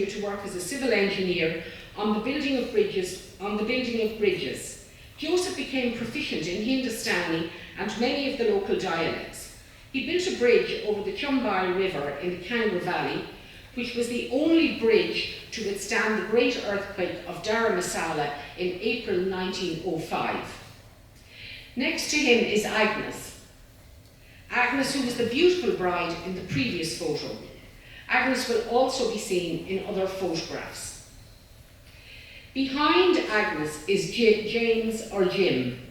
to work as a civil engineer on the building of bridges. Joseph became proficient in Hindustani and many of the local dialects. He built a bridge over the Chumbal River in the Kangra Valley, which was the only bridge to withstand the great earthquake of Dharamsala in April 1905. Next to him is Agnes. Agnes, who was the beautiful bride in the previous photo. Agnes will also be seen in other photographs. Behind Agnes is James, or Jim.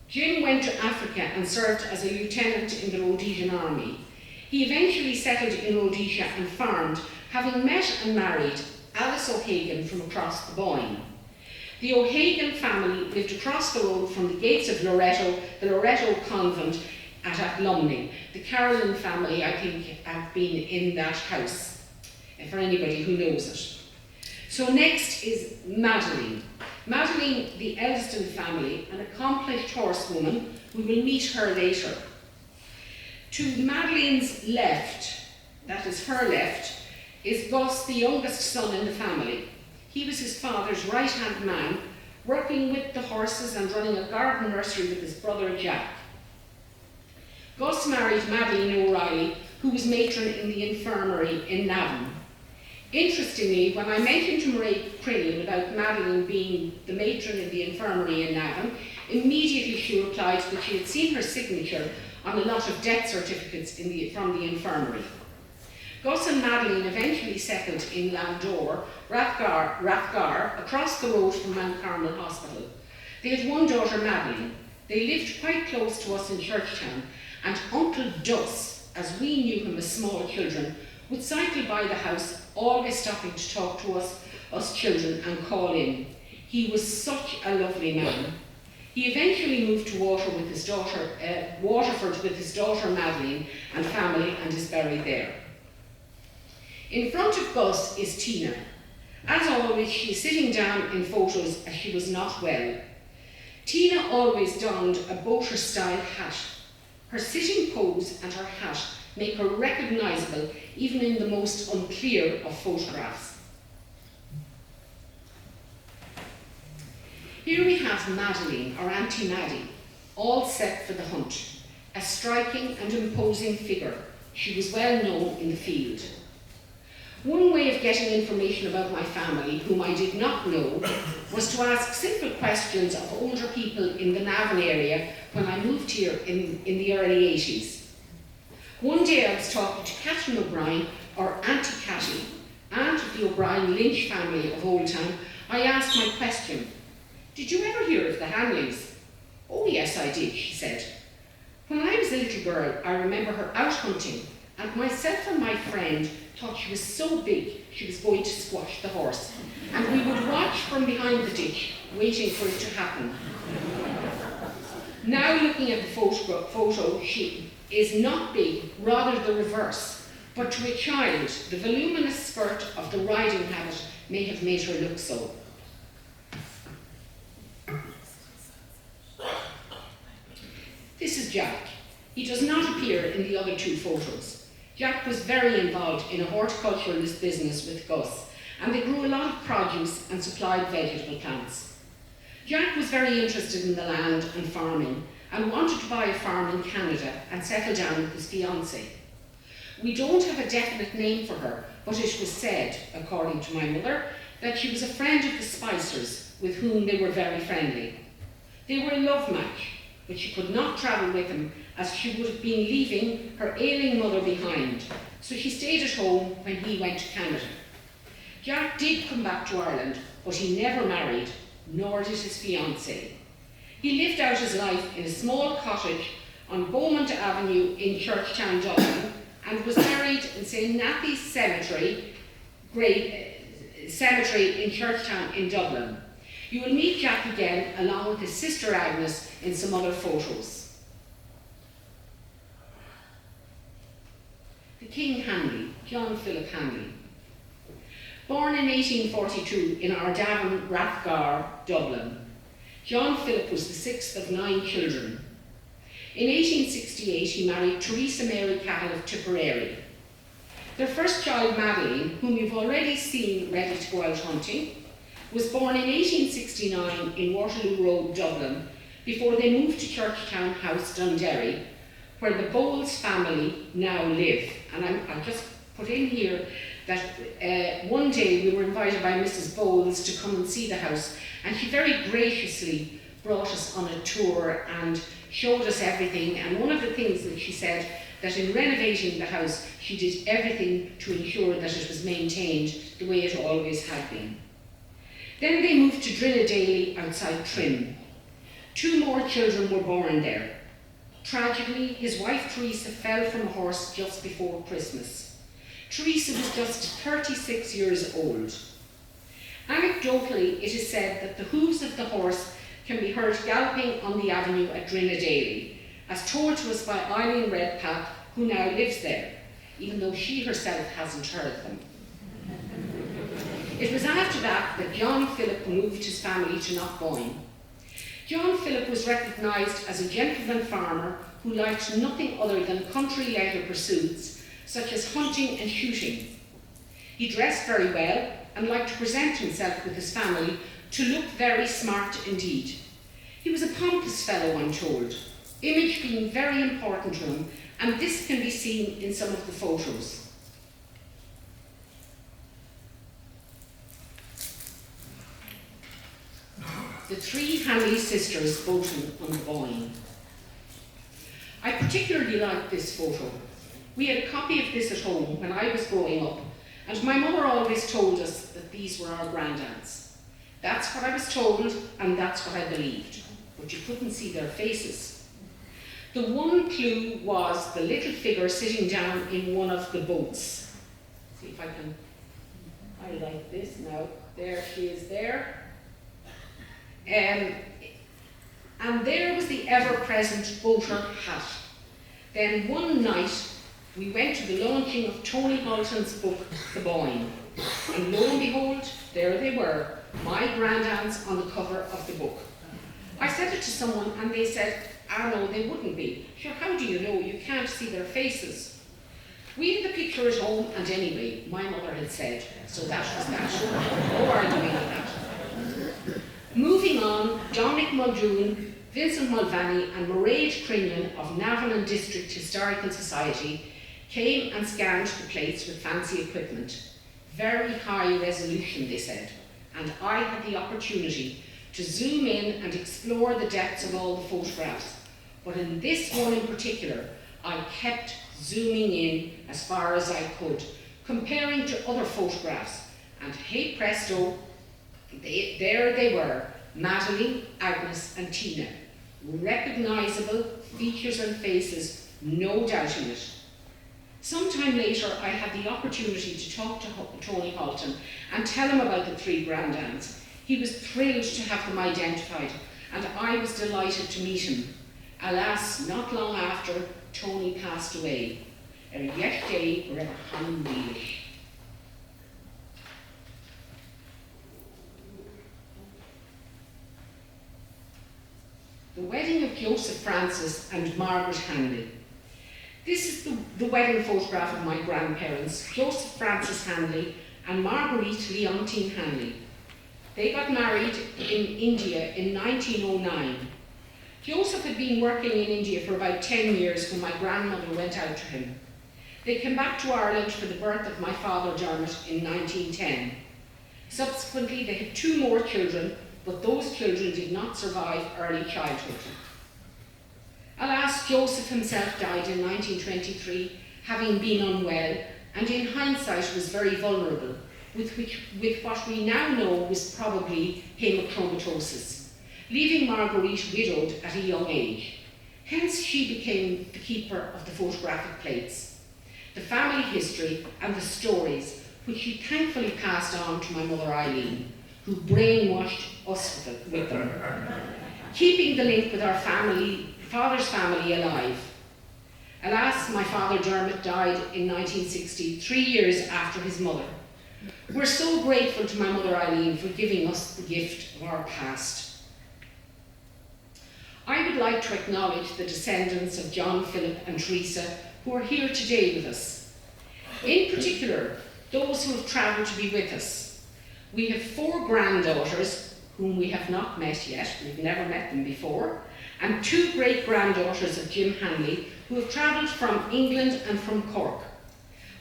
Jim went to Africa and served as a lieutenant in the Rhodesian army. He eventually settled in Rhodesia and farmed, having met and married Alice O'Hagan from across the Boyne. The O'Hagan family lived across the road from the gates of Loreto, the Loreto convent at Athlumney. The Carolan family, I think, have been in that house, for anybody who knows it. So next is Madeline. Madeline, the eldest in the family, an accomplished horsewoman. We will meet her later. To Madeline's left, that is her left, is Gus, the youngest son in the family. He was his father's right-hand man, working with the horses and running a garden nursery with his brother Jack. Gus married Madeline O'Reilly, who was matron in the infirmary in Navan. Interestingly, when I mentioned to Mairead Crinion about Madeline being the matron in the infirmary in Navan, immediately she replied that she had seen her signature on a lot of death certificates from the infirmary. Gus and Madeline eventually settled in Landor, Rathgar, across the road from Mount Carmel Hospital. They had one daughter, Madeline. They lived quite close to us in Churchtown, and Uncle Dus, as we knew him as small children, would cycle by the house, always stopping to talk to us children and call in. He was such a lovely man. He eventually moved to Waterford with his daughter Madeline and family, and is buried there. In front of Gus is Tina. As always, she is sitting down in photos as she was not well. Tina always donned a boater-style hat. Her sitting pose and her hat make her recognisable even in the most unclear of photographs. Here we have Madeline, or Auntie Maddie, all set for the hunt. A striking and imposing figure. She was well known in the field. One way of getting information about my family, whom I did not know, was to ask simple questions of older people in the Navan area when I moved here in the early 80s. One day I was talking to Catherine O'Brien, or Auntie Catty, aunt of the O'Brien Lynch family of Old Town. I asked my question, "Did you ever hear of the Hanleys?" "Oh yes, I did," she said. "When I was a little girl, I remember her out hunting, and myself and my friend thought she was so big she was going to squash the horse, and we would watch from behind the ditch, waiting for it to happen." Now looking at the photo, she is not big, rather the reverse, but to a child, the voluminous skirt of the riding habit may have made her look so. This is Jack. He does not appear in the other two photos. Jack was very involved in a horticulturalist business with Gus, and they grew a lot of produce and supplied vegetable plants. Jack was very interested in the land and farming, and wanted to buy a farm in Canada and settle down with his fiancée. We don't have a definite name for her, but it was said, according to my mother, that she was a friend of the Spicers, with whom they were very friendly. They were a love match, but she could not travel with him, as she would have been leaving her ailing mother behind, so she stayed at home when he went to Canada. Jack did come back to Ireland, but he never married, nor did his fiancée. He lived out his life in a small cottage on Beaumont Avenue in Churchtown, Dublin, and was buried in St. Nathy's Cemetery in Churchtown in Dublin. You will meet Jack again along with his sister Agnes in some other photos. The King Hanley, John Philip Hanley. Born in 1842 in Ardavon, Rathgar, Dublin, John Philip was the sixth of 9 children. In 1868 he married Teresa Mary Cahill of Tipperary. Their first child, Madeline, whom you've already seen ready to go out hunting, was born in 1869 in Waterloo Road, Dublin, before they moved to Churchtown House, Dunderry, where the Bowles family now live. And I'll just put in here that one day we were invited by Mrs. Bowles to come and see the house, and she very graciously brought us on a tour and showed us everything. And one of the things that she said, that in renovating the house, she did everything to ensure that it was maintained the way it always had been. Then they moved to Drinadaly outside Trim. 2 more children were born there. Tragically, his wife Teresa fell from a horse just before Christmas. Teresa was just 36 years old. Anecdotally, it is said that the hooves of the horse can be heard galloping on the avenue at Drinadaly, as told to us by Eileen Redpath, who now lives there, even though she herself hasn't heard them. It was after that that John Philip moved his family to Knockboyne. John Philip was recognised as a gentleman farmer who liked nothing other than country leisure pursuits, such as hunting and shooting. He dressed very well and liked to present himself with his family to look very smart indeed. He was a pompous fellow, I'm told, image being very important to him, and this can be seen in some of the photos. The 3 Hanley sisters boating on the Boyne. I particularly like this photo. We had a copy of this at home when I was growing up, and my mother always told us that these were our granddads. That's what I was told, and that's what I believed, but you couldn't see their faces. The one clue was the little figure sitting down in one of the boats. See if I can highlight this now. There she is there. And there was the ever-present boater hat. Then one night, we went to the launching of Tony Halton's book, The Boyne. And lo and behold, there they were, my granddads on the cover of the book. I said it to someone and they said, no, they wouldn't be. Sure, how do you know? You can't see their faces. We had the picture at home, and anyway, my mother had said, so that was that. No arguing with that. Moving on, Dominic Muldoon, Vincent Mulvaney and Mairead Crinion of Navan District Historical Society came and scanned the plates with fancy equipment. Very high resolution, they said, and I had the opportunity to zoom in and explore the depths of all the photographs. But in this one in particular, I kept zooming in as far as I could, comparing to other photographs, and hey presto, there they were, Madeline, Agnes and Tina. Recognisable features and faces, no doubt in it. Sometime later, I had the opportunity to talk to Tony Halton and tell him about the 3 granddads. He was thrilled to have them identified, and I was delighted to meet him. Alas, not long after, Tony passed away. Yet day wherever Han Leelish. The wedding of Joseph Francis and Margaret Hanley. This is the wedding photograph of my grandparents, Joseph Francis Hanley and Marguerite Leontine Hanley. They got married in India in 1909. Joseph had been working in India for about 10 years when my grandmother went out to him. They came back to Ireland for the birth of my father Dermot in 1910. Subsequently, they had 2 more children, but those children did not survive early childhood. Alas, Joseph himself died in 1923, having been unwell, and in hindsight was very vulnerable, with what we now know was probably hemochromatosis, leaving Marguerite widowed at a young age. Hence she became the keeper of the photographic plates, the family history and the stories, which she thankfully passed on to my mother Eileen, who brainwashed us with them, keeping the link with our father's family alive. Alas, my father Dermot died in 1960, 3 years after his mother. We're so grateful to my mother Eileen for giving us the gift of our past. I would like to acknowledge the descendants of John Philip and Teresa who are here today with us. In particular, those who have travelled to be with us. We have 4 granddaughters whom we have not met yet, we've never met them before, and 2 great-granddaughters of Jim Hanley who have travelled from England and from Cork.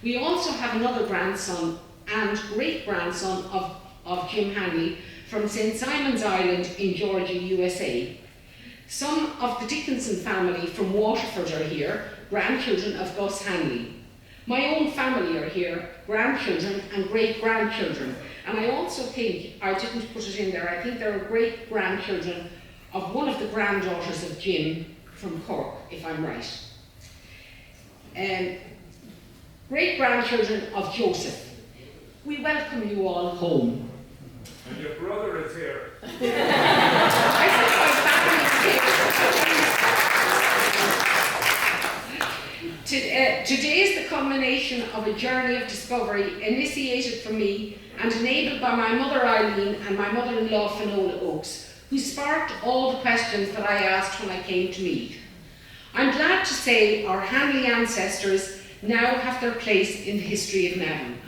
We also have another grandson and great-grandson of Jim Hanley from St. Simon's Island in Georgia, USA. Some of the Dickinson family from Waterford are here, grandchildren of Gus Hanley. My own family are here, grandchildren and great-grandchildren. And I also think, I didn't put it in there, I think there are great-grandchildren of one of the granddaughters of Jim from Cork, if I'm right. Great-grandchildren of Joseph. We welcome you all home. And your brother is here. I said my family is here. Today is the culmination of a journey of discovery initiated for me and enabled by my mother Eileen and my mother-in-law Finola Oakes, who sparked all the questions that I asked when I came to Meath. I'm glad to say our Hanley ancestors now have their place in the history of Navan.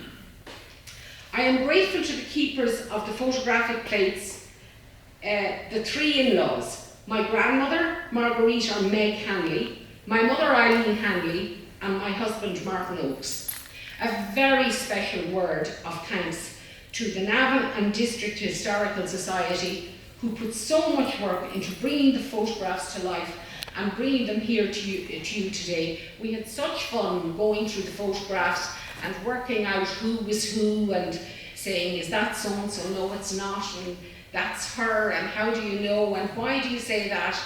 I am grateful to the keepers of the photographic plates, the 3 in-laws, my grandmother Marguerite or Meg Hanley, my mother Eileen Hanley, and my husband Martin Oakes. A very special word of thanks to the Navan District Historical Society, who put so much work into bringing the photographs to life and bringing them here to you today. We had such fun going through the photographs and working out who was who and saying, is that so-and-so? No, it's not, and that's her, and how do you know, and why do you say that?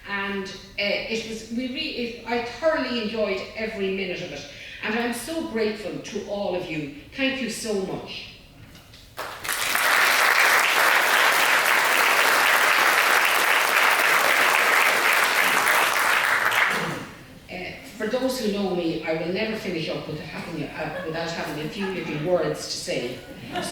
And I thoroughly enjoyed every minute of it. And I'm so grateful to all of you. Thank you so much. For those who know me, I will never finish up without having a few little words to say.